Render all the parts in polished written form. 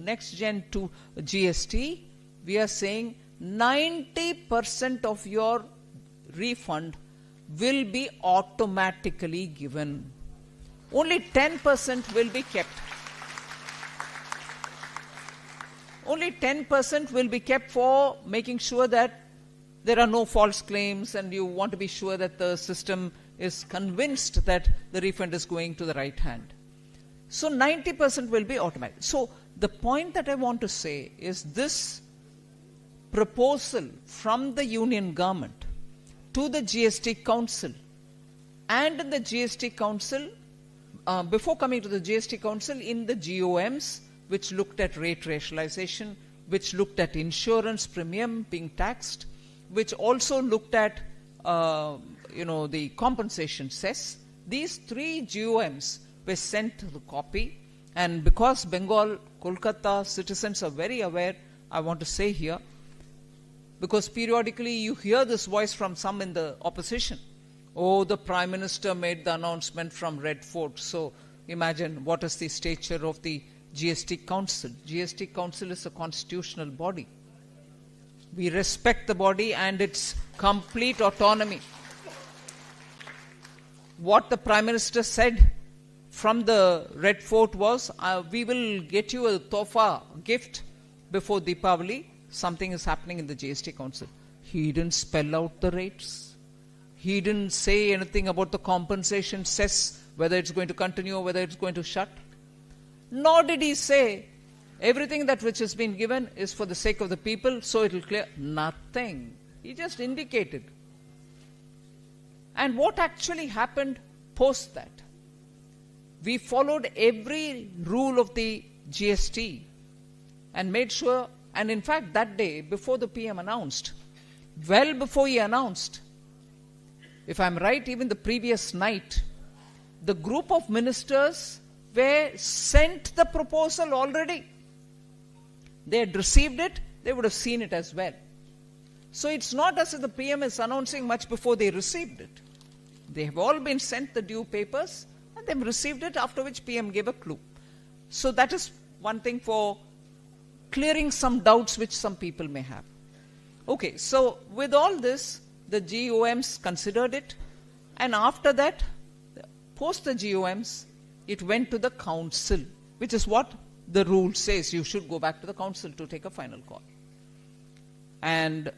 next gen to GST, we are saying 90% of your refund will be automatically given. Only 10% will be kept. Only 10% will be kept for making sure that there are no false claims, and you want to be sure that the system is convinced that the refund is going to the right hand. So 90% will be automatic. So the point that I want to say is this proposal from the union government to the GST Council, and in the GST Council, before coming to the GST Council, in the GOMs, which looked at rate rationalization, which looked at insurance premium being taxed, which also looked at the compensation cess. These 3 GOMs were sent the copy, and because Bengal, Kolkata citizens are very aware, I want to say here, because periodically you hear this voice from some in the opposition. Oh, the Prime Minister made the announcement from Red Fort. So imagine what is the stature of the GST Council. GST Council is a constitutional body. We respect the body and its complete autonomy. What the Prime Minister said from the Red Fort was, we will get you a tofa gift before Deepavali. Something is happening in the GST Council. He didn't spell out the rates. He didn't say anything about the compensation cess, whether it's going to continue or whether it's going to shut. Nor did he say everything that which has been given is for the sake of the people, so it will clear. Nothing. He just indicated. And what actually happened post that? We followed every rule of the GST and made sure, and in fact that day before the PM announced, well before he announced, if I'm right, even the previous night, the group of ministers were sent the proposal already. They had received it, they would have seen it as well. So it's not as if the PM is announcing much before they received it. They have all been sent the due papers and they've received it, after which PM gave a clue. So that is one thing for clearing some doubts which some people may have. Okay, so with all this, the GOMs considered it, and after that, post the GOMs, it went to the council, which is what the rule says. You should go back to the council to take a final call. And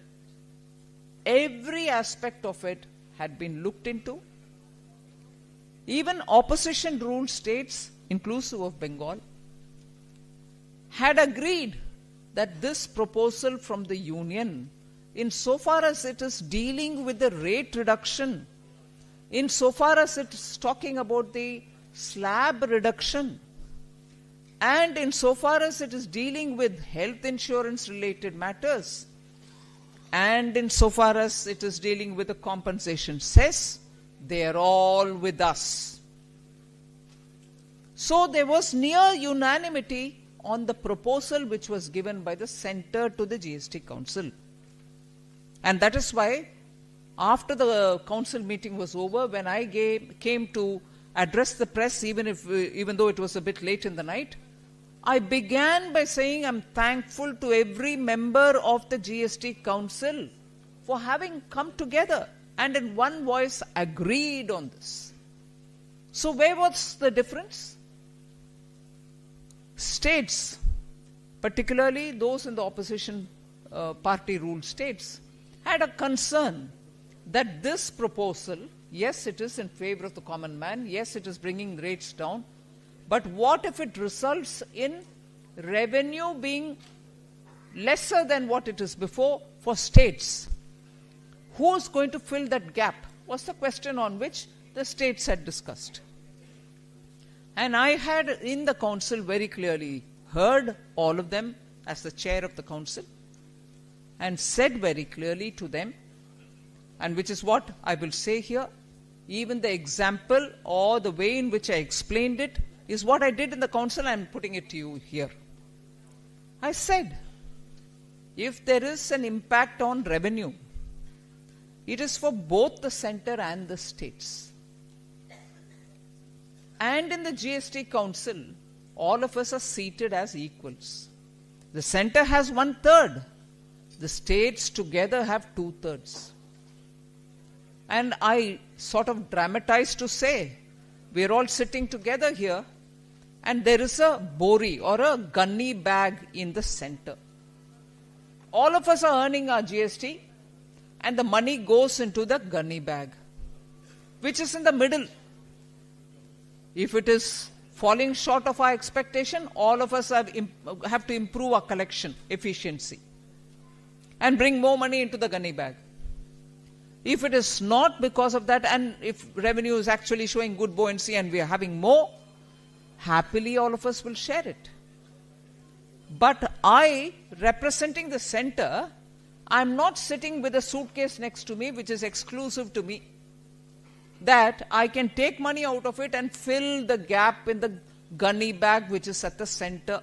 every aspect of it had been looked into. Even opposition ruled states, inclusive of Bengal, had agreed that this proposal from the union, insofar as it is dealing with the rate reduction, insofar as it is talking about the slab reduction, and insofar as it is dealing with health insurance related matters, and insofar as it is dealing with the compensation cess, they are all with us. So there was near unanimity on the proposal which was given by the center to the GST Council. And that is why, after the council meeting was over, when I came to address the press, even though it was a bit late in the night, I began by saying I'm thankful to every member of the GST Council for having come together and in one voice agreed on this. So where was the difference? States, particularly those in the opposition party ruled states, had a concern that this proposal, yes, it is in favor of the common man, yes, it is bringing rates down, but what if it results in revenue being lesser than what it is before for states? Who's going to fill that gap was the question on which the states had discussed. And I had in the council very clearly heard all of them as the chair of the council and said very clearly to them, and which is what I will say here, even the example or the way in which I explained it is what I did in the council. I am putting it to you here. I said, if there is an impact on revenue, it is for both the center and the states. And in the GST Council, all of us are seated as equals. The center has 1/3. The states together have 2/3. And I sort of dramatize to say, we're all sitting together here, and there is a bori or a gunny bag in the center. All of us are earning our GST, and the money goes into the gunny bag, which is in the middle. If it is falling short of our expectation, all of us have to improve our collection efficiency and bring more money into the gunny bag. If it is not because of that, and if revenue is actually showing good buoyancy and we are having more, happily all of us will share it. But I, representing the center, I'm not sitting with a suitcase next to me which is exclusive to me, that I can take money out of it and fill the gap in the gunny bag which is at the center.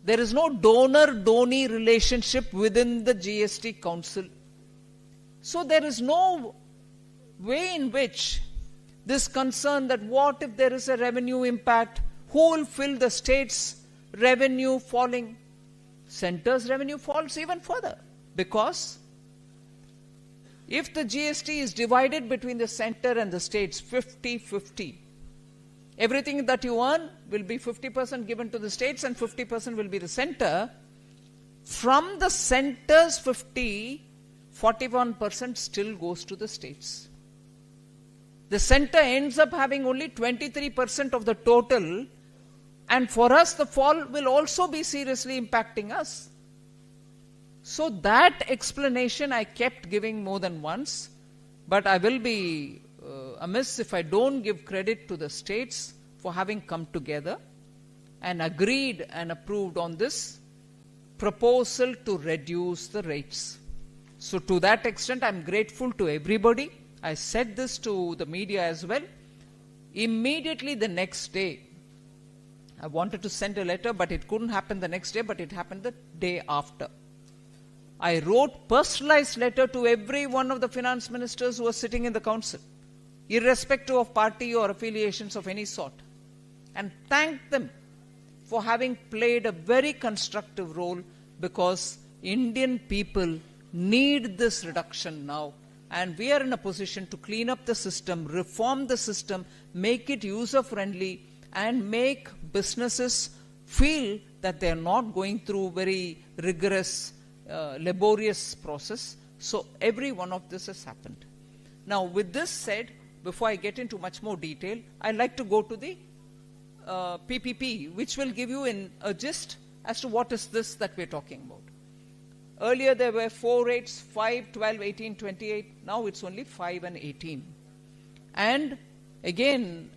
There is no donor-donee relationship within the GST Council. So there is no way in which this concern that what if there is a revenue impact, who will fill the state's revenue falling? Center's revenue falls even further, because if the GST is divided between the center and the states 50-50, everything that you earn will be 50% given to the states and 50% will be the center. From the center's 50, 41% still goes to the states. The center ends up having only 23% of the total, and for us the fall will also be seriously impacting us. So that explanation I kept giving more than once, but I will be amiss if I don't give credit to the states for having come together and agreed and approved on this proposal to reduce the rates. So to that extent, I'm grateful to everybody. I said this to the media as well. Immediately the next day, I wanted to send a letter, but it couldn't happen the next day, but it happened the day after. I wrote personalized letter to every one of the finance ministers who were sitting in the council, irrespective of party or affiliations of any sort, and thanked them for having played a very constructive role, because Indian people need this reduction now, and we are in a position to clean up the system, reform the system, make it user-friendly, and make businesses feel that they are not going through very rigorous, laborious process. So every one of this has happened. Now with this said, before I get into much more detail, I'd like to go to the PPP, which will give you a gist as to what is this that we're talking about. Earlier there were 4 rates, 5, 12, 18, 28. Now it's only 5 and 18. And again,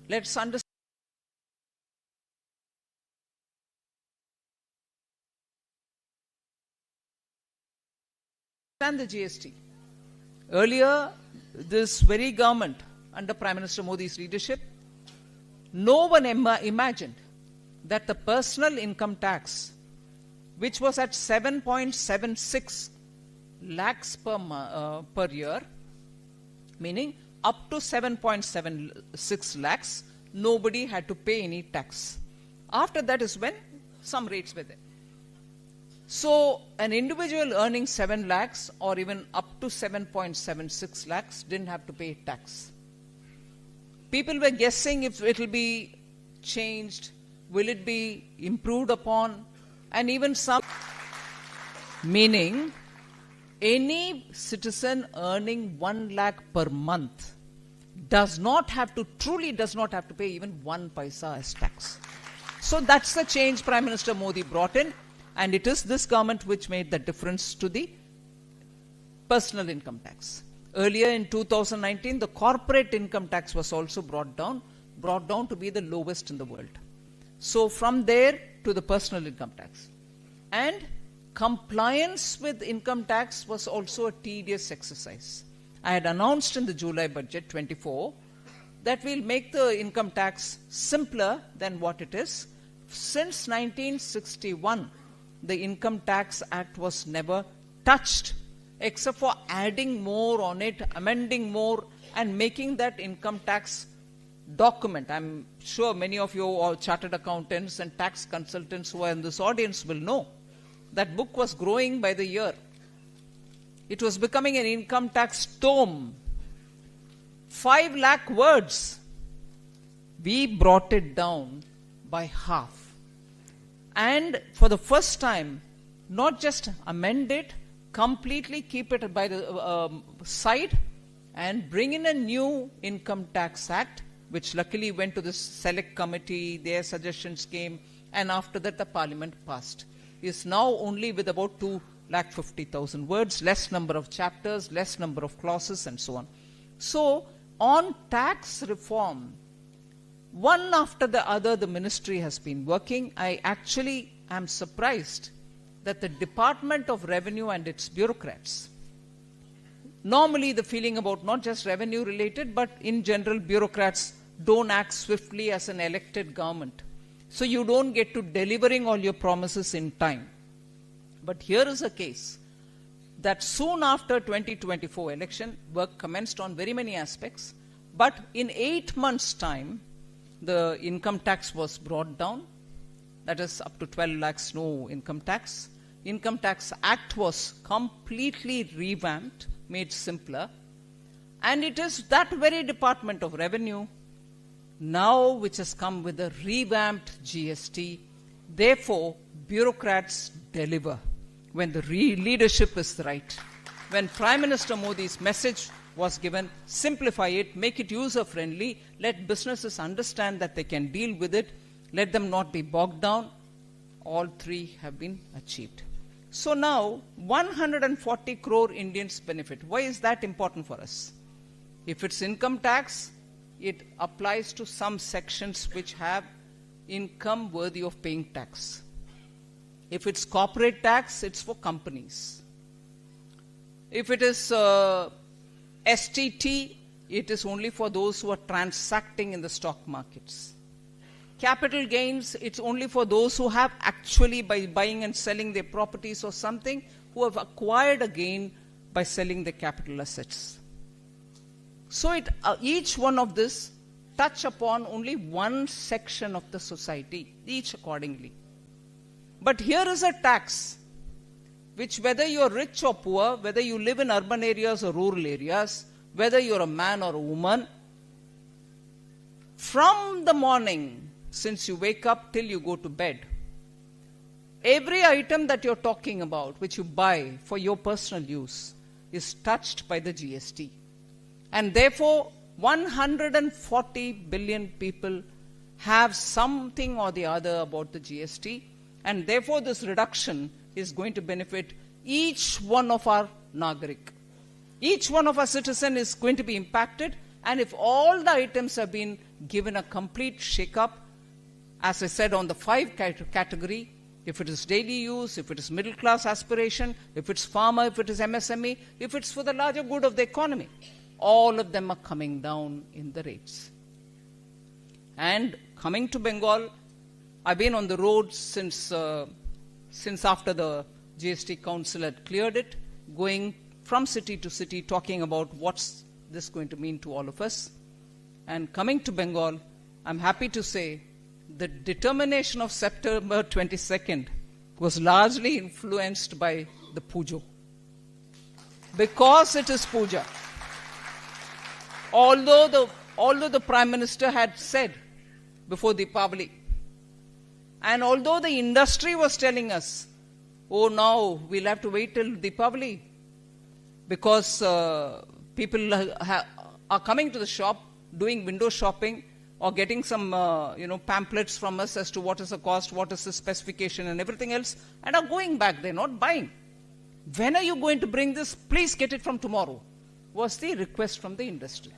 let's understand the GST. Earlier, this very government, under Prime Minister Modi's leadership, no one imagined that the personal income tax, which was at 7.76 lakhs per year, meaning up to 7.76 lakhs, nobody had to pay any tax. After that is when some rates were there. So an individual earning 7 lakhs or even up to 7.76 lakhs didn't have to pay tax. People were guessing if it will be changed, will it be improved upon, and even some, meaning any citizen earning 1 lakh per month truly does not have to pay even 1 paisa as tax. So that's the change Prime Minister Modi brought in, and it is this government which made the difference to the personal income tax. Earlier in 2019, the corporate income tax was also brought down to be the lowest in the world. So from there to the personal income tax. And compliance with income tax was also a tedious exercise. I had announced in the July budget 24 that we'll make the income tax simpler than what it is. Since 1961, the Income Tax Act was never touched, except for adding more on it, amending more, and making that income tax document. I'm sure many of you are chartered accountants and tax consultants who are in this audience will know that book was growing by the year. It was becoming an income tax tome. 5 lakh words. We brought it down by half. And for the first time, not just amend it, completely keep it by the side and bring in a new Income Tax Act, which luckily went to the select committee, their suggestions came, and after that the parliament passed. Is now only with about 250,000 words, less number of chapters, less number of clauses, and so on. So, on tax reform, one after the other the ministry has been working. I actually am surprised that the Department of Revenue and its bureaucrats, normally the feeling about not just revenue related, but in general bureaucrats don't act swiftly as an elected government. So you don't get to delivering all your promises in time. But here is a case that soon after 2024 election, work commenced on very many aspects, but in 8 months' time, the income tax was brought down. That is up to 12 lakhs, no income tax. Income Tax Act was completely revamped, made simpler. And it is that very Department of Revenue now which has come with a revamped GST. Therefore, bureaucrats deliver when the leadership is right. When Prime Minister Modi's message was given, simplify it, make it user-friendly, let businesses understand that they can deal with it, let them not be bogged down, all three have been achieved. So now, 140 crore Indians benefit. Why is that important for us? If it's income tax, it applies to some sections which have income worthy of paying tax. If it's corporate tax, it's for companies. If it is STT, it is only for those who are transacting in the stock markets. Capital gains, it's only for those who have actually, by buying and selling their properties or something, who have acquired a gain by selling their capital assets. So each one of this touch upon only one section of the society, each accordingly. But here is a tax which, whether you're rich or poor, whether you live in urban areas or rural areas, whether you're a man or a woman, from the morning, since you wake up till you go to bed, every item that you're talking about, which you buy for your personal use, is touched by the GST. And therefore, 140 billion people have something or the other about the GST, and therefore this reduction is going to benefit each one of our Nagarik. Each one of our citizen is going to be impacted, and if all the items have been given a complete shake-up, as I said, on the 5 category, if it is daily use, if it is middle class aspiration, if it's farmer, if it is MSME, if it's for the larger good of the economy, all of them are coming down in the rates. And coming to Bengal, I've been on the road since after the GST Council had cleared it, going from city to city, talking about what's this going to mean to all of us. And coming to Bengal, I'm happy to say the determination of September 22nd was largely influenced by the Pujo. Because it is Puja. Although the Prime Minister had said before Deepavali, and although the industry was telling us, oh no, we'll have to wait till Deepavali, because people are coming to the shop, doing window shopping, or getting some pamphlets from us as to what is the cost, what is the specification and everything else, and are going back. They're not buying. When are you going to bring this? Please get it from tomorrow, was the request from the industry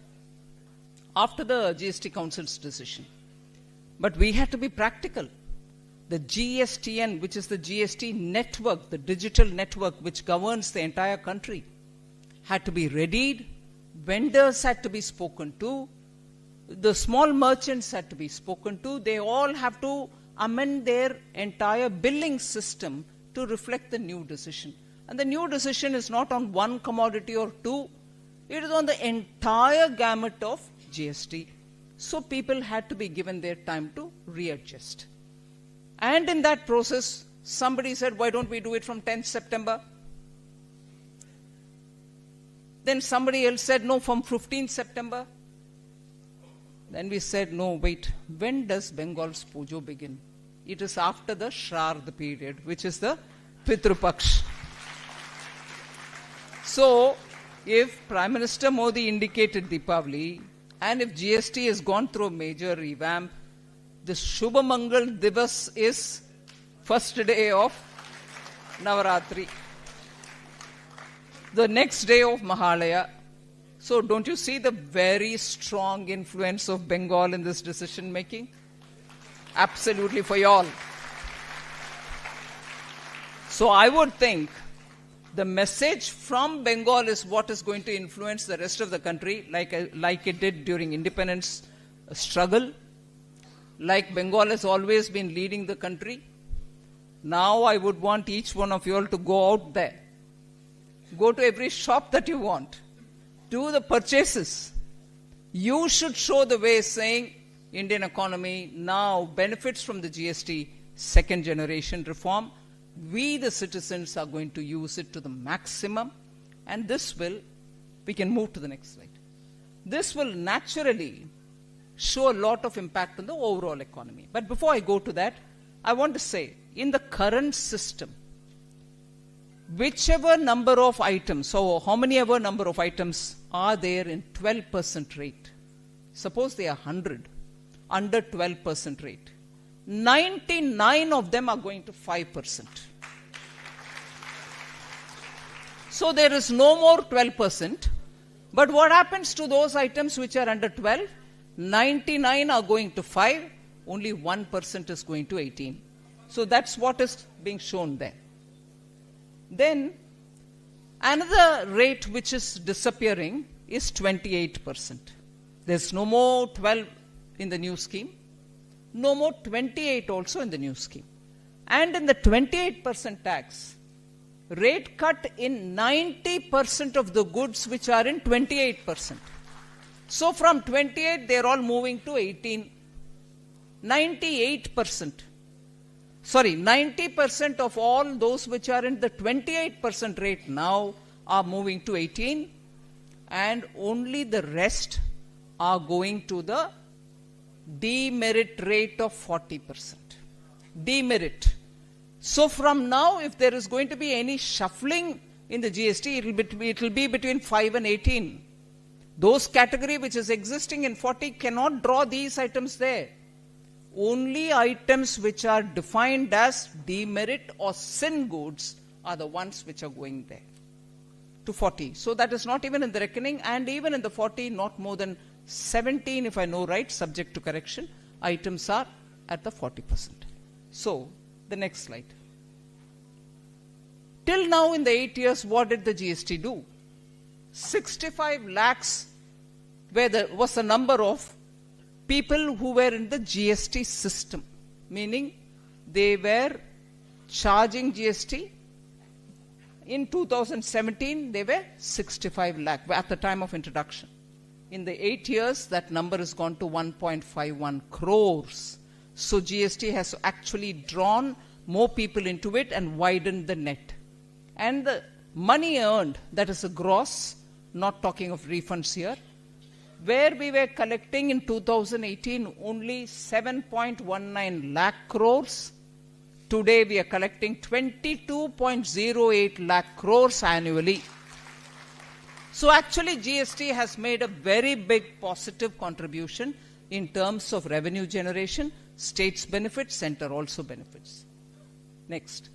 after the GST Council's decision. But we had to be practical. the GSTN, which is the GST network, the digital network which governs the entire country, had to be readied. Vendors had to be spoken to. The small merchants had to be spoken to. They all have to amend their entire billing system to reflect the new decision. And the new decision is not on one commodity or two. It is on the entire gamut of GST. So people had to be given their time to readjust. And in that process, somebody said, why don't we do it from 10th September? Then somebody else said, no, from 15th September. Then we said, no, wait, when does Bengal's Pujo begin? It is after the Shraddha period, which is the Pitru Paksh. So, if Prime Minister Modi indicated Deepavali, and if GST has gone through a major revamp, the Shubha Mangal Divas is first day of Navaratri, the next day of Mahalaya. So don't you see the very strong influence of Bengal in this decision making? Absolutely for y'all. So I would think the message from Bengal is what is going to influence the rest of the country, like it did during independence struggle, like Bengal has always been leading the country. Now I would want each one of you all to go out there. Go to every shop that you want. Do the purchases. You should show the way, saying Indian economy now benefits from the GST second generation reform. We, the citizens, are going to use it to the maximum, and we can move to the next slide. This will naturally show a lot of impact on the overall economy. But before I go to that, I want to say, in the current system, whichever number of items, so how many ever number of items are there in 12% rate, suppose they are 100, under 12% rate, 99 of them are going to 5%. So there is no more 12%. But what happens to those items which are under 12? 99 are going to 5, only 1% is going to 18. So that's what is being shown there. Then another rate which is disappearing is 28%. There's no more 12 in the new scheme. No more 28 also in the new scheme. And in the 28% tax, rate cut in 90% of the goods which are in 28%. So from 28, they're all moving to 18. 90% of all those which are in the 28% rate now are moving to 18, and only the rest are going to the demerit rate of 40%. Demerit. So from now, if there is going to be any shuffling in the GST, it will be between 5 and 18. Those category which is existing in 40 cannot draw these items there. Only items which are defined as demerit or sin goods are the ones which are going there to 40. So that is not even in the reckoning, and even in the 40, not more than 17, if I know right, subject to correction, items are at the 40%. So, the next slide. Till now in the 8 years, what did the GST do? 65 lakhs was the number of people who were in the GST system, meaning they were charging GST. In 2017, they were 65 lakh at the time of introduction. In the 8 years, that number has gone to 1.51 crores. So GST has actually drawn more people into it and widened the net. And the money earned, that is a gross, not talking of refunds here, where we were collecting in 2018 only 7.19 lakh crores. Today we are collecting 22.08 lakh crores annually. So actually GST has made a very big positive contribution in terms of revenue generation. States benefit, center also benefits. Next.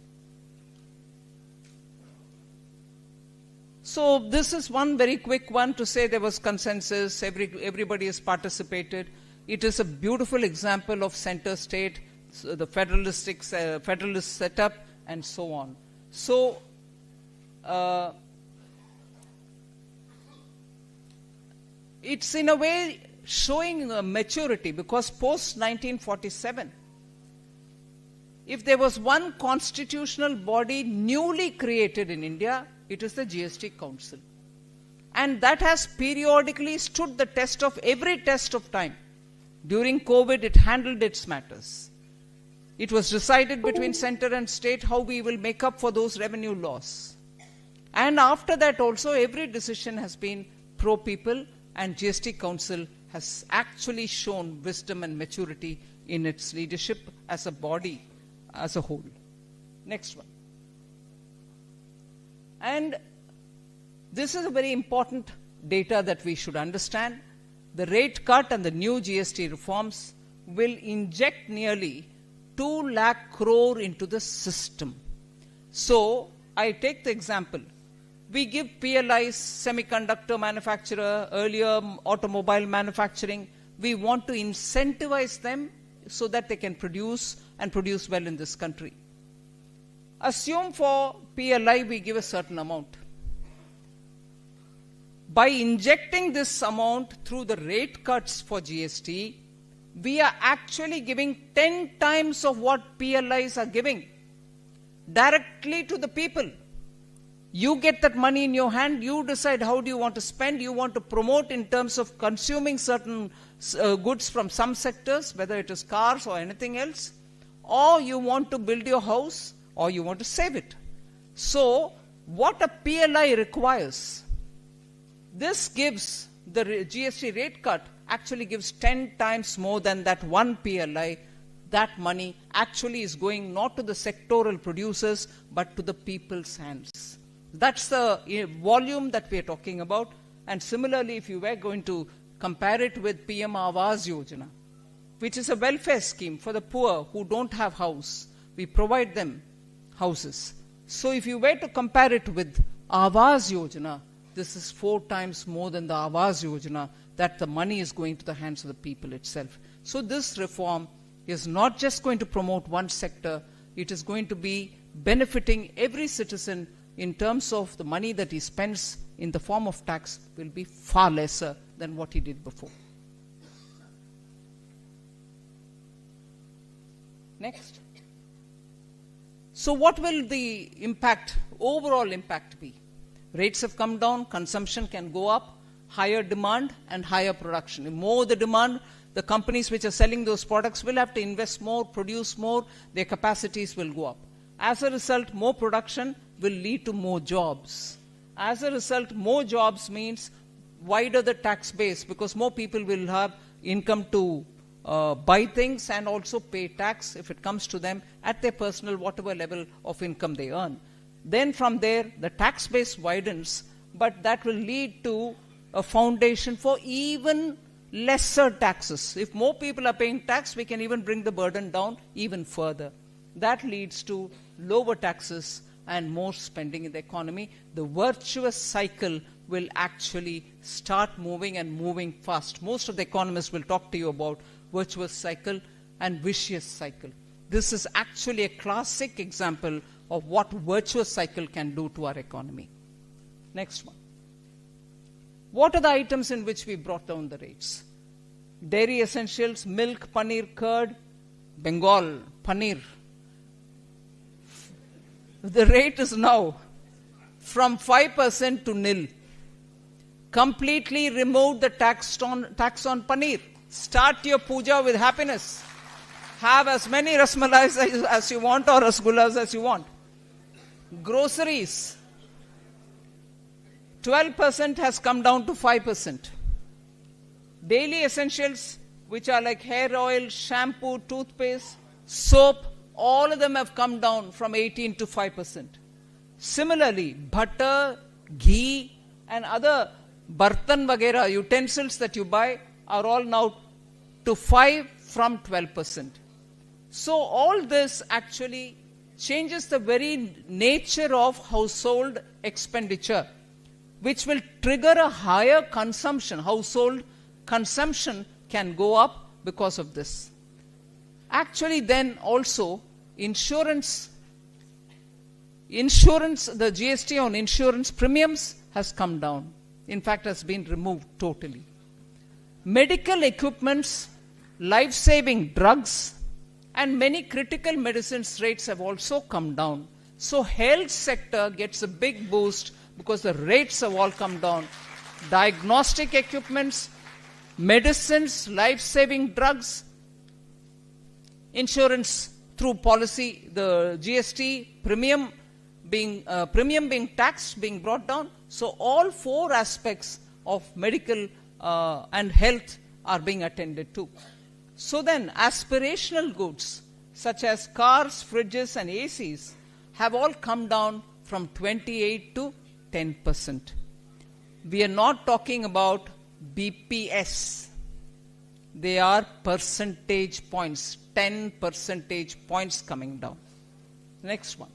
So this is one very quick one to say there was consensus, everybody has participated. It is a beautiful example of center-state the federalist setup, and so on. So, it's in a way showing a maturity, because post 1947, if there was one constitutional body newly created in India, it is the GST Council. And that has periodically stood the test of every test of time. During COVID, it handled its matters. It was decided between center and state how we will make up for those revenue loss. And after that also, every decision has been pro-people, and GST Council has actually shown wisdom and maturity in its leadership as a body, as a whole. Next one. And this is a very important data that we should understand. The rate cut and the new GST reforms will inject nearly 2 lakh crore into the system. So, I take the example. We give PLIs, semiconductor manufacturer, earlier automobile manufacturing. We want to incentivize them so that they can produce and produce well in this country. Assume for PLI we give a certain amount. By injecting this amount through the rate cuts for GST, we are actually giving 10 times of what PLIs are giving directly to the people. You get that money in your hand, you decide how do you want to spend, you want to promote in terms of consuming certain goods from some sectors, whether it is cars or anything else, or you want to build your house, or you want to save it. So, what a PLI requires, this gives, the GST rate cut actually gives 10 times more than that one PLI. That money actually is going not to the sectoral producers, but to the people's hands. That's the volume that we are talking about. And similarly, if you were going to compare it with PM Awas Yojana, which is a welfare scheme for the poor who don't have house, we provide them houses. So if you were to compare it with Awas Yojana, this is 4 times more than the Awas Yojana, that the money is going to the hands of the people itself. So this reform is not just going to promote one sector, it is going to be benefiting every citizen in terms of the money that he spends in the form of tax will be far lesser than what he did before. Next. So what will the impact, overall impact be? Rates have come down, consumption can go up, higher demand and higher production. The more the demand, the companies which are selling those products will have to invest more, produce more, their capacities will go up. As a result, more production will lead to more jobs. As a result, more jobs means wider the tax base, because more people will have income to buy things and also pay tax if it comes to them at their personal whatever level of income they earn. Then from there, the tax base widens, but that will lead to a foundation for even lesser taxes. If more people are paying tax, we can even bring the burden down even further. That leads to lower taxes and more spending in the economy. The virtuous cycle will actually start moving and moving fast. Most of the economists will talk to you about virtuous cycle and vicious cycle. This is actually a classic example of what virtuous cycle can do to our economy. Next one. What are the items in which we brought down the rates? Dairy essentials, milk, paneer, curd, Bengal, paneer. The rate is now from 5% to nil. Completely remove the tax on paneer. Start your puja with happiness. Have as many rasmalais as you want or rasgullas as you want. Groceries. 12% has come down to 5%. Daily essentials, which are like hair oil, shampoo, toothpaste, soap, all of them have come down from 18 to 5%. Similarly, butter, ghee, and other bartan vagera utensils that you buy are all now to 5 from 12%. So all this actually changes the very nature of household expenditure, which will trigger a higher consumption. Household consumption can go up because of this. Actually, then also insurance, the GST on insurance premiums has come down. In fact, has been removed totally. Medical equipments, life-saving drugs, and many critical medicines rates have also come down. So health sector gets a big boost because the rates have all come down. Diagnostic equipments, medicines, life-saving drugs, insurance through policy, the GST premium being taxed, being brought down. So all four aspects of medical and health are being attended to. So then aspirational goods such as cars, fridges and ACs have all come down from 28 to 10%. We are not talking about BPS. They are percentage points, 10 percentage points coming down. Next one.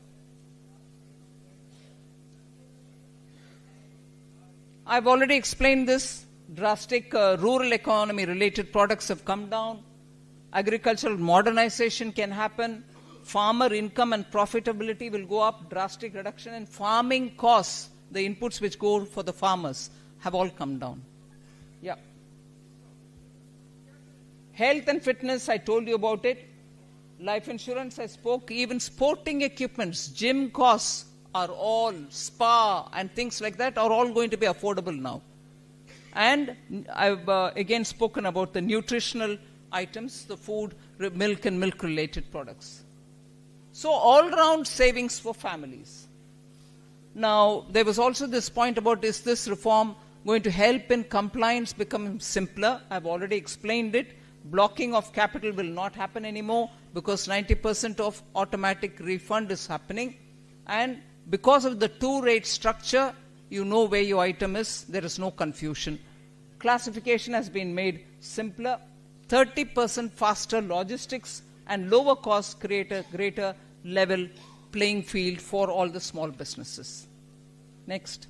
I've already explained this. Drastic rural economy related products have come down. Agricultural modernization can happen. Farmer income and profitability will go up. Drastic reduction in farming costs. The inputs which go for the farmers have all come down. Yeah. Health and fitness, I told you about it. Life insurance, I spoke. Even sporting equipments, gym costs are all, spa and things like that are all going to be affordable now. And I've again spoken about the nutritional items, the food, milk and milk related products. So all round savings for families. Now there was also this point about, is this reform going to help in compliance becoming simpler? I've already explained it. Blocking of capital will not happen anymore because 90% of automatic refund is happening. And because of the two-rate structure, you know where your item is. There is no confusion. Classification has been made simpler. 30% faster logistics and lower costs create a greater level playing field for all the small businesses. Next.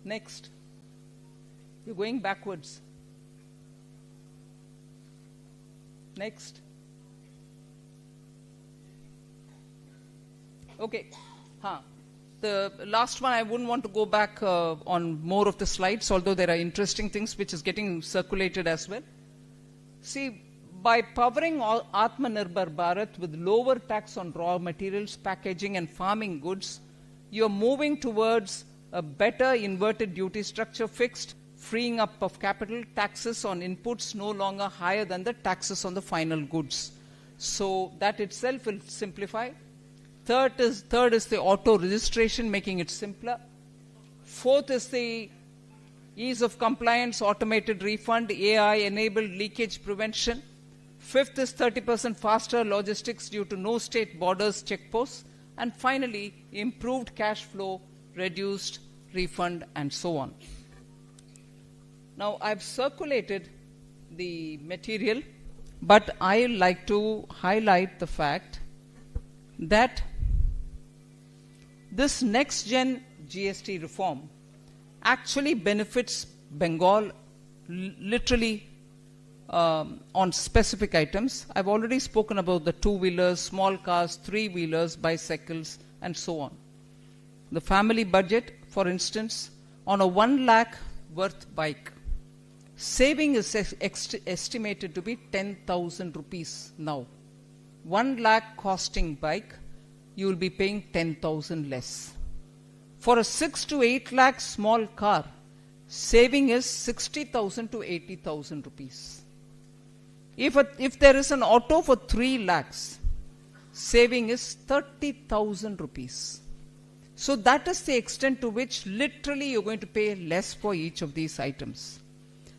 Next. You're going backwards. Next. Okay. The last one, I wouldn't want to go back on more of the slides, although there are interesting things which is getting circulated as well. See, by powering Atmanirbhar Bharat with lower tax on raw materials, packaging and farming goods, you're moving towards a better inverted duty structure, fixed, freeing up of capital, taxes on inputs no longer higher than the taxes on the final goods. So that itself will simplify. Third is the auto registration, making it simpler. Fourth is the ease of compliance, automated refund, AI-enabled leakage prevention. Fifth is 30% faster logistics due to no state borders checkposts. And finally, improved cash flow, reduced refund, and so on. Now, I've circulated the material, but I like to highlight the fact that this next-gen GST reform actually benefits Bengal literally on specific items. I've already spoken about the two-wheelers, small cars, three-wheelers, bicycles, and so on. The family budget, for instance, on a 1 lakh worth bike, saving is estimated to be 10,000 rupees now. 1 lakh costing bike, you will be paying 10,000 less. For a 6 to 8 lakh small car, saving is 60,000 to 80,000 rupees. If there is an auto for 3 lakhs, saving is 30,000 rupees. So that is the extent to which literally you're going to pay less for each of these items.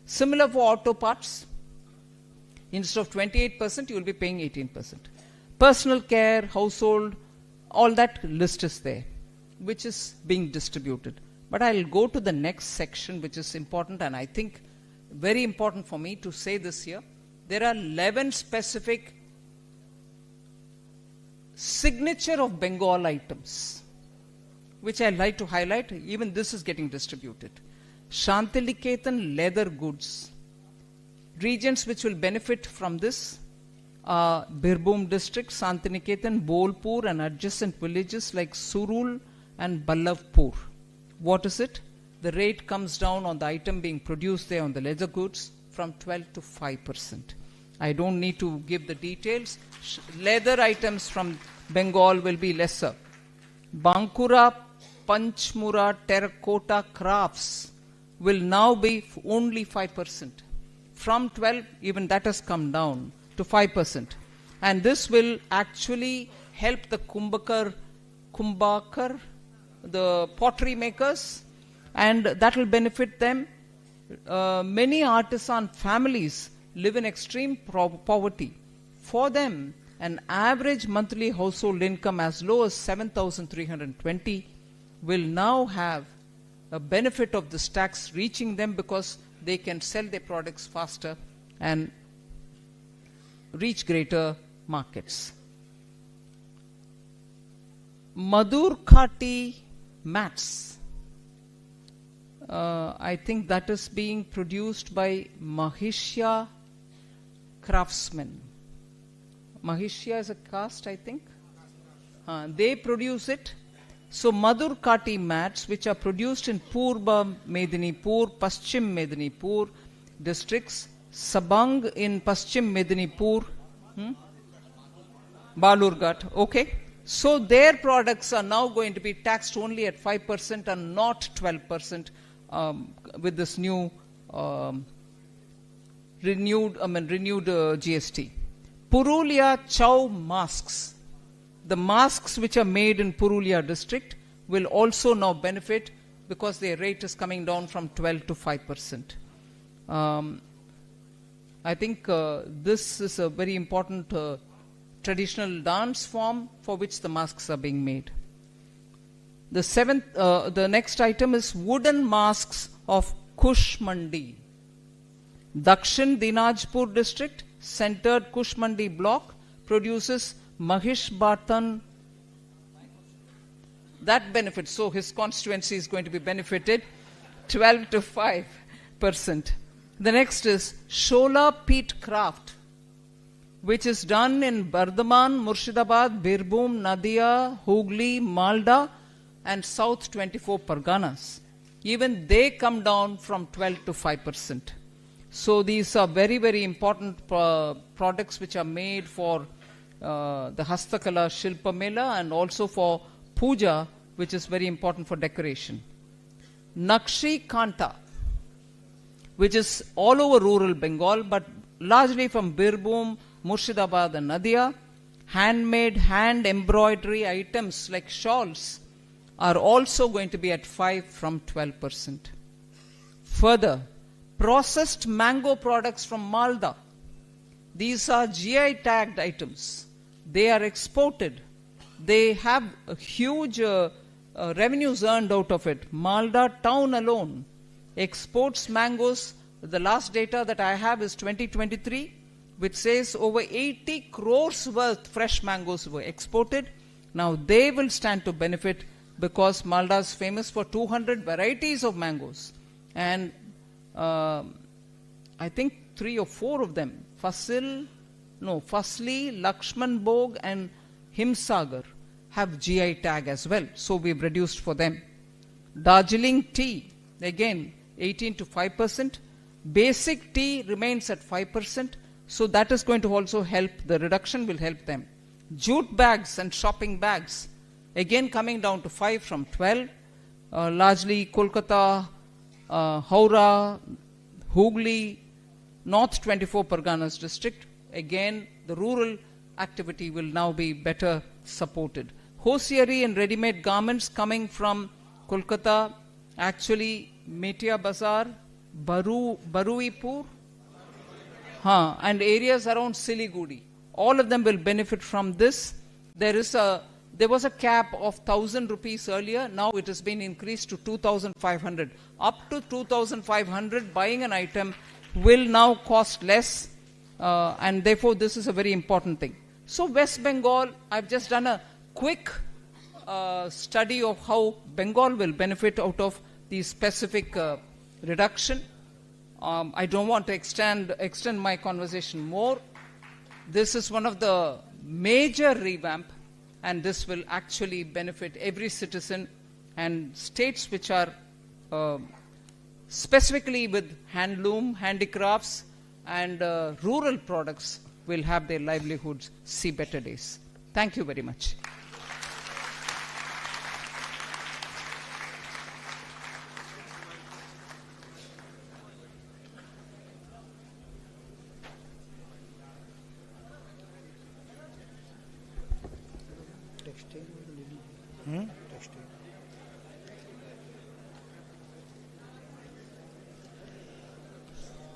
Similar for auto parts. Instead of 28%, you will be paying 18%. Personal care, household, all that list is there, which is being distributed. But I'll go to the next section, which is important, and I think very important for me to say this here. There are 11 specific signature of Bengal items, which I like to highlight, even this is getting distributed. Shantiliketan leather goods. Regions which will benefit from this are Birbhum district, Santiniketan, Bolpur and adjacent villages like Surul and Ballavpur. What is it? The rate comes down on the item being produced there on the leather goods from 12 to 5%. I don't need to give the details. Leather items from Bengal will be lesser. Bankura, Panchmura, terracotta crafts will now be only 5%. From 12, even that has come down to 5%. And this will actually help the Kumbhakar, the pottery makers, and that will benefit them. Many artisan families live in extreme poverty. For them, an average monthly household income as low as 7,320 will now have a benefit of this tax reaching them because they can sell their products faster and reach greater markets. Madur Khati mats. I think that is being produced by Mahishya craftsmen. Mahishya is a caste, I think. They produce it. So Madur Khati mats, which are produced in Purba Medinipur, Paschim Medinipur districts, Sabang in Paschim Medinipur, Balurghat, okay. So their products are now going to be taxed only at 5% and not 12% with this new renewed GST. Purulia Chow masks. The masks which are made in Purulia district will also now benefit because their rate is coming down from 12 to 5%. I think this is a very important traditional dance form for which the masks are being made. The next item is wooden masks of Kushmandi. Dakshin Dinajpur district, centered Kushmandi block, produces Mahish Batan. That benefits, so his constituency is going to be benefited 12 to 5%. The next is Shola Peat Craft, which is done in Bardhaman, Murshidabad, Birbhum, Nadia, Hooghly, Malda and South 24 Parganas. Even they come down from 12 to 5%. So these are very, very important products which are made for the Hastakala Shilpa Mela and also for Puja, which is very important for decoration. Nakshi Kanta, which is all over rural Bengal, but largely from Birbhum, Murshidabad and Nadia. Handmade, hand embroidery items like shawls are also going to be at 5 from 12%. Further, processed mango products from Malda. These are GI tagged items. They are exported. They have a huge revenues earned out of it. Malda town alone exports mangoes. The last data that I have is 2023, which says over 80 crores worth fresh mangoes were exported. Now they will stand to benefit because Malda is famous for 200 varieties of mangoes. And I think 3 or 4 of them, Fasli, Lakshman Bog and Himsagar have GI tag as well. So we've reduced for them. Darjeeling tea, again 18 to 5%. Basic tea remains at 5%. So that is going to also help. The reduction will help them. Jute bags and shopping bags, again coming down to 5 from 12. Largely Kolkata, Howrah, Hooghly, North 24 Parganas district. Again, the rural activity will now be better supported. Hosiery and ready-made garments coming from Kolkata, actually Metia Bazar, Baruipur, and areas around Siliguri. All of them will benefit from this. There was a cap of 1,000 rupees earlier. Now it has been increased to 2,500. Up to 2,500, buying an item will now cost less. And therefore, this is a very important thing. So West Bengal, I've just done a quick study of how Bengal will benefit out of the specific reduction. I don't want to extend my conversation more. This is one of the major revamp, and this will actually benefit every citizen, and states which are specifically with handloom, handicrafts, and rural products will have their livelihoods see better days. Thank you very much.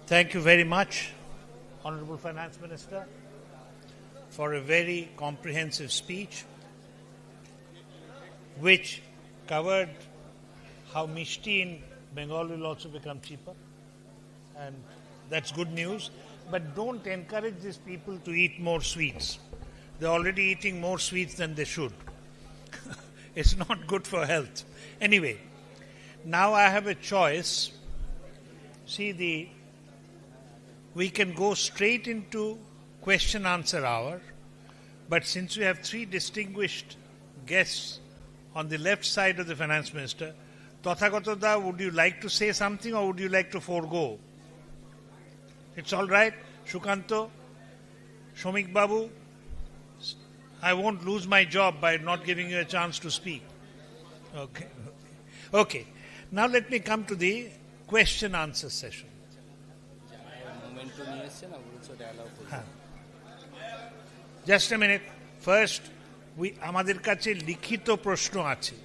Thank you very much, Honorable Finance Minister, for a very comprehensive speech which covered how Mishti in Bengal will also become cheaper, and that's good news. But don't encourage these people to eat more sweets. They're already eating more sweets than they should. It's not good for health. Anyway, now I have a choice. See, we can go straight into question answer hour, but since we have three distinguished guests on the left side of the Finance Minister, Tathagata Da, would you like to say something or would you like to forego? It's all right. Shukanto, Shomik Babu, I won't lose my job by not giving you a chance to speak. Okay. Now let me come to the question answer session. Just a minute. First, আমাদের কাছে লিখিত প্রশ্ন আছে।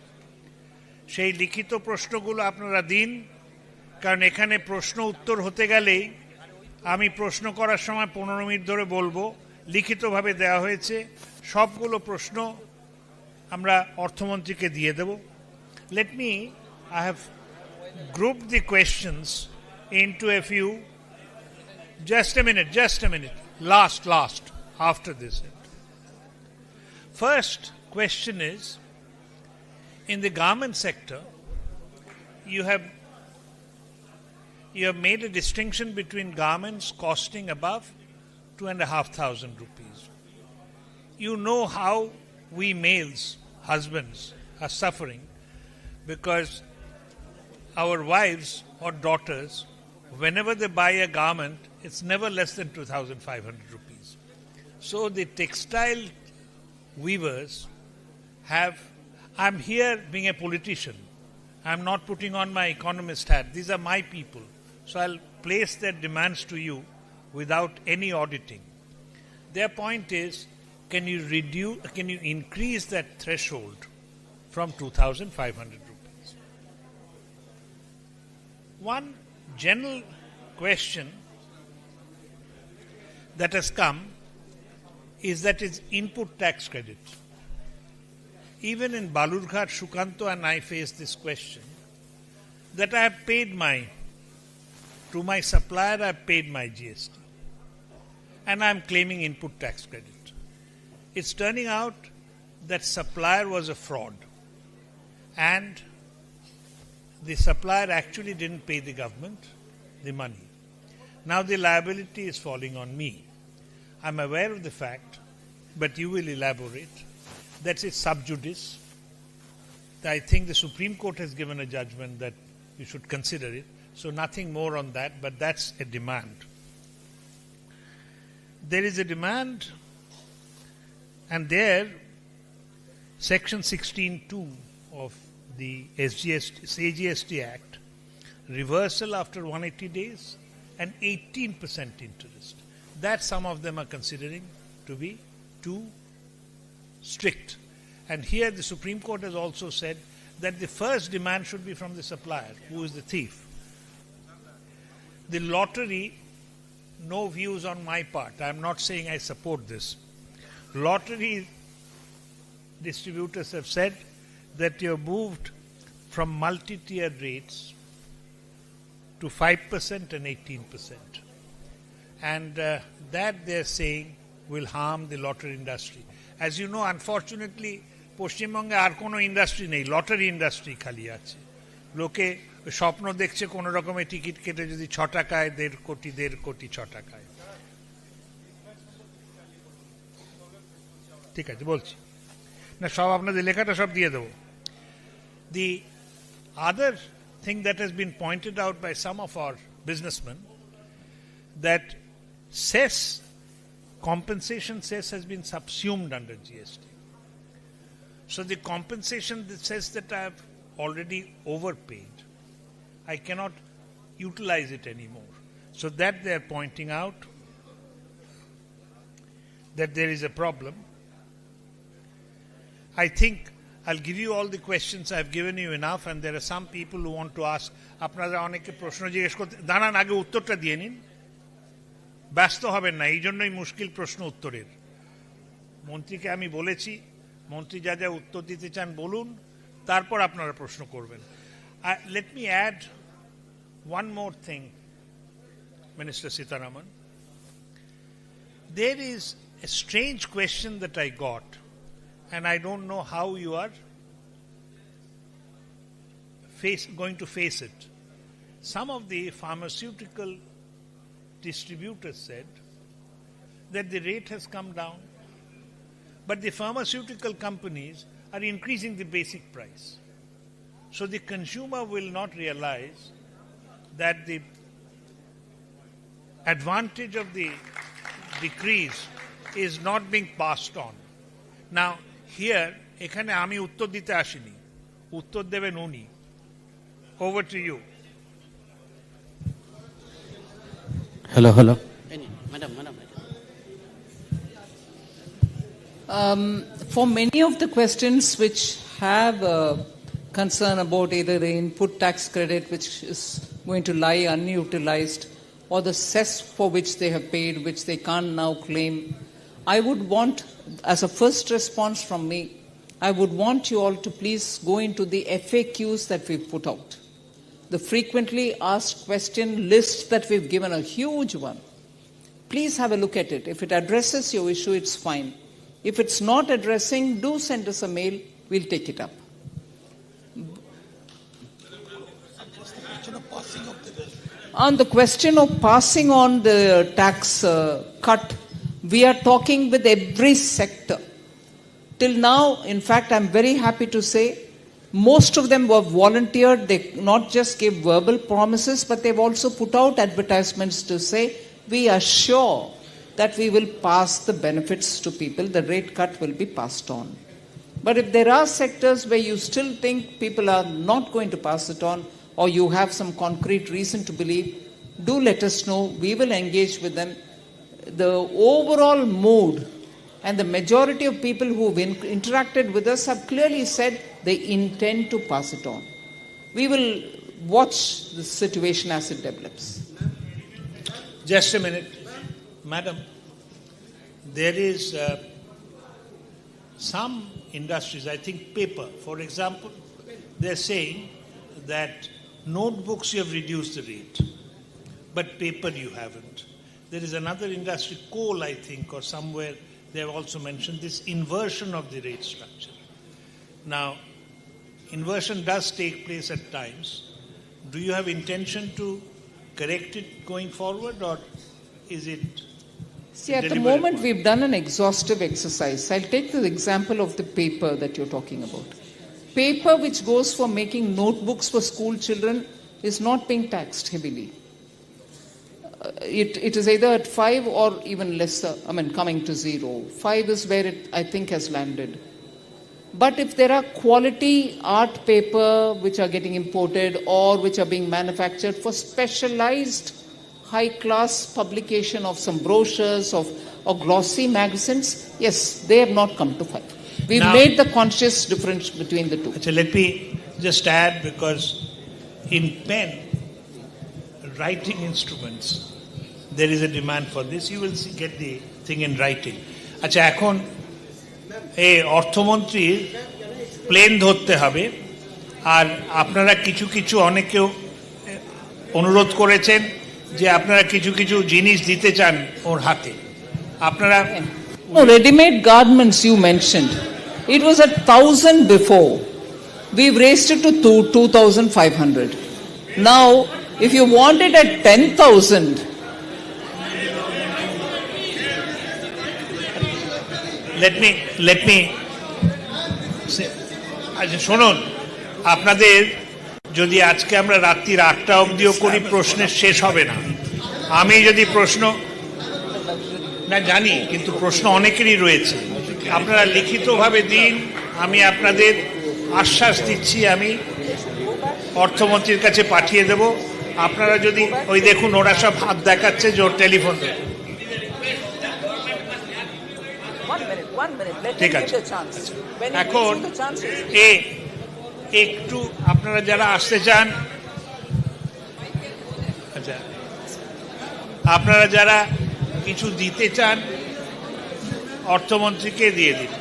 সেই লিখিত প্রশ্নগুলো আপনারা দিন, কারণ এখানে প্রশ্ন উত্তর হতে গেলেই আমি প্রশ্ন করার সময় 15 মিনিট ধরে বলবো। লিখিতভাবে দেওয়া হয়েছে, সবগুলো প্রশ্ন আমরা অর্থমন্ত্রীকে দিয়ে দেব। I have grouped the questions into a few. Just a minute. Last, after this. First question is, in the garment sector, you have made a distinction between garments costing above 2,500 rupees. You know how we males, husbands, are suffering because our wives or daughters, whenever they buy a garment, it's never less than 2,500 rupees. So the textile weavers I'm here being a politician. I'm not putting on my economist hat. These are my people. So I'll place their demands to you without any auditing. Their point is, can you increase that threshold from 2,500 rupees? One general question that has come is that is input tax credit. Even in Balurghat, Shukanto and I faced this question, that I have paid to my supplier I have paid my GST and I am claiming input tax credit. It's turning out that supplier was a fraud and the supplier actually didn't pay the government the money. Now the liability is falling on me. I'm aware of the fact, but you will elaborate. That's it sub judice. I think the Supreme Court has given a judgment that you should consider it. So nothing more on that, but that's a demand. There is a demand, and there, Section 16(2) of the CGST Act, reversal after 180 days and 18% interest. That some of them are considering to be too strict. And here the Supreme Court has also said that the first demand should be from the supplier, who is the thief. The lottery, no views on my part. I'm not saying I support this. Lottery distributors have said that you have moved from multi-tiered rates to 5% and 18%. And that they're saying will harm the lottery industry. As you know, unfortunately, পশ্চিমবঙ্গে আর কোনো industry নেই, lottery industry খালি আছে। লোকে স্বপ্ন দেখছে কোনো রকমের টিকিট কেটে যদি 6 টাকায় 1.5 কোটি 6 টাকায়। ঠিক আছে, বলছি না, সব আপনাদের লেখাটা সব দিয়ে দেবো। The other thing that has been pointed out by some of our businessmen, that cess, compensation cess, has been subsumed under GST. So the compensation that says that I have already overpaid, I cannot utilize it anymore. So that they are pointing out that there is a problem. I think I'll give you all the questions. I've given you enough, and there are some people who want to ask. আপনারা অনেকে প্রশ্ন জিজ্ঞেস করতে দাঁড়ান, আগে উত্তরটা দিয়ে নিন, ব্যস্ত হবেন না, এই জন্যই মুশকিল প্রশ্ন উত্তরের। মন্ত্রীকে আমি বলেছি, মন্ত্রী যা যা উত্তর দিতে চান বলুন, তারপর আপনারা প্রশ্ন করবেন। Let me add one more thing, Minister Sitaraman. There is a strange question that I got, and I don't know how you are going to face it. Some of the pharmaceutical distributors said that the rate has come down, but the pharmaceutical companies are increasing the basic price. So the consumer will not realize that the advantage of the decrease is not being passed on. Now, here, এখানে আমি উত্তর দিতে আসিনি, উত্তর দেবেন উনি। Over to you. Hello. Madam. For many of the questions which have concern about either the input tax credit, which is going to lie unutilized, or the cess for which they have paid, which they can't now claim, I would want, as a first response from me, I would want you all to please go into the FAQs that we've put out. The frequently asked question list that we've given, a huge one. Please have a look at it. If it addresses your issue, it's fine. If it's not addressing, do send us a mail, we'll take it up. On the question of passing on the tax cut, we are talking with every sector. Till now, in fact, I'm very happy to say, most of them were volunteered. They not just gave verbal promises, but they've also put out advertisements to say, we are sure that we will pass the benefits to people, the rate cut will be passed on. But if there are sectors where you still think people are not going to pass it on, or you have some concrete reason to believe, do let us know. We will engage with them. The overall mood and the majority of people who have interacted with us have clearly said they intend to pass it on. We will watch the situation as it develops. Just a minute. Madam, there is some industries, I think paper, for example, they're saying that notebooks you have reduced the rate, but paper you haven't. There is another industry, coal, I think, or somewhere they have also mentioned this inversion of the rate structure. Now, inversion does take place at times. Do you have intention to correct it going forward, or is it? See, at the moment we've done an exhaustive exercise. I'll take the example of the paper that you're talking about. Paper which goes for making notebooks for school children is not being taxed heavily. It is either at 5 or even lesser, coming to 0. 5 is where it, I think, has landed. But if there are quality art paper which are getting imported or which are being manufactured for specialized high-class publication of some brochures or glossy magazines, yes, they have not come to 5. We've made the conscious difference between the two. Let me just add, because in pen, writing instruments, there is a demand for this. You will get the thing in writing. আচ্ছা, এখন এই অর্থমন্ত্রীর plane ধরতে হবে, আর আপনারা কিছু অনেকেও অনুরোধ করেছেন যে আপনারা কিছু জিনিস দিতে চান ওর হাতে। আপনারা ready-made garments you mentioned. It was at 1,000 before. We've raised it to 2,500. Now, if you want it at 10,000, let me say, আচ্ছা শুনুন, আপনাদের যদি আজকে আমরা রাত্রির 8টা অবধিও করি প্রশ্নের শেষ হবে না। আমি যদি প্রশ্ন না জানি, কিন্তু প্রশ্ন অনেকেরই রয়েছে, আপনারা লিখিতভাবে দিন। আমি আপনাদের আশ্বাস দিচ্ছি, আমি অর্থমন্ত্রীর কাছে পাঠিয়ে দেব। আপনারা যদি ওই দেখুন ওরা সব হাত দেখাচ্ছে যে ওর টেলিফোন, ঠিক আছে। এখন একটু আপনারা যারা আসতে চান, আচ্ছা আপনারা যারা কিছু দিতে চান অর্থমন্ত্রীকে দিয়ে দিন।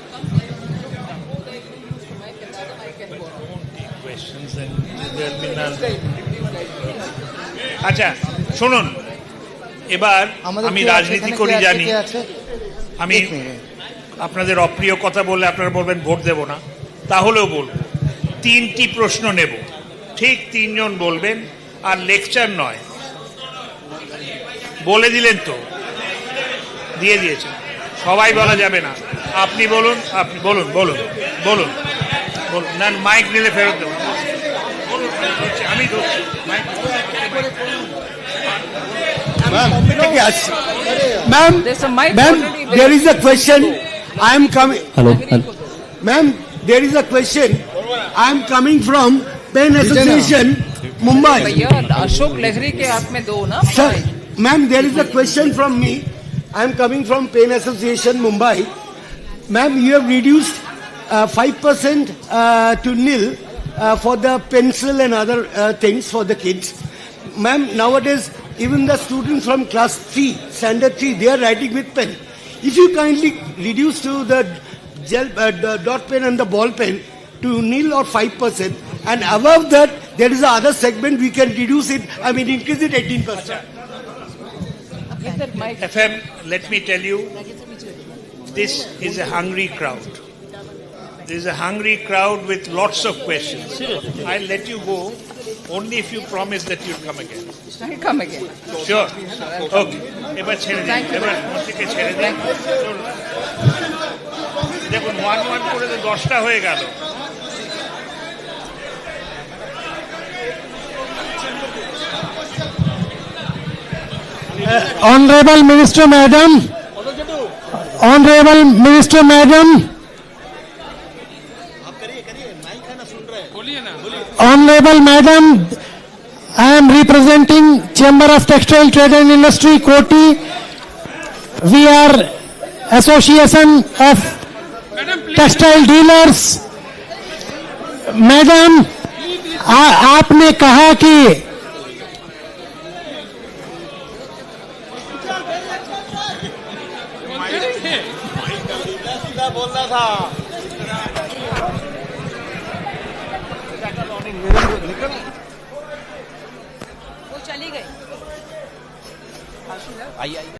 আচ্ছা শুনুন, এবার আমি রাজনীতি করি জানি, আমি আপনাদের অপ্রিয় কথা বললে আপনারা বলবেন ভোট দেব না, তাহলেও বলবো 3টি প্রশ্ন নেব, ঠিক 3 জন বলবেন, আর লেকচার নয়। বলে দিলেন তো, দিয়ে দিয়েছেন, সবাই বলা যাবে না। আপনি বলুন, আপনি বলুন বলুন বলুন বলুন না, মাইক নিলে ফেরত দেবো। আমি Ma'am, there is a question. I am coming. Hello. Ma'am, there is a question. I am coming from Pen Association, Mumbai. भैया अशोक लहरी के हाथ में दो ना। Sir, ma'am, there is a question from me. I am coming from Pen Association, Mumbai. Ma'am, you have reduced 5% to nil for the pencil and other things for the kids. Ma'am, nowadays, even the students from class 3, standard 3, they are writing with pen. If you kindly reduce to the gel, the dot pen and the ball pen to nil or 5%, and above that, there is another segment we can reduce it, increase it 18%. Give that mic. FM, let me tell you, this is a hungry crowd. There is a hungry crowd with lots of questions. I'll let you go only if you promise that you'll come again. I'll come again. Sure. Okay. এবার ছেড়ে দিন, এবার মন্ত্রীকে ছেড়ে দিন। দেখুন 1-1 করে তো 10টা হয়ে গেল। Honorable Minister Madam, Honorable Minister Madam, Honorable Madam, I am representing Chamber of Textile Trade and Industry, Koti. We are Association of Textile Dealers. Madam, आपने कहा कि वो चली गई।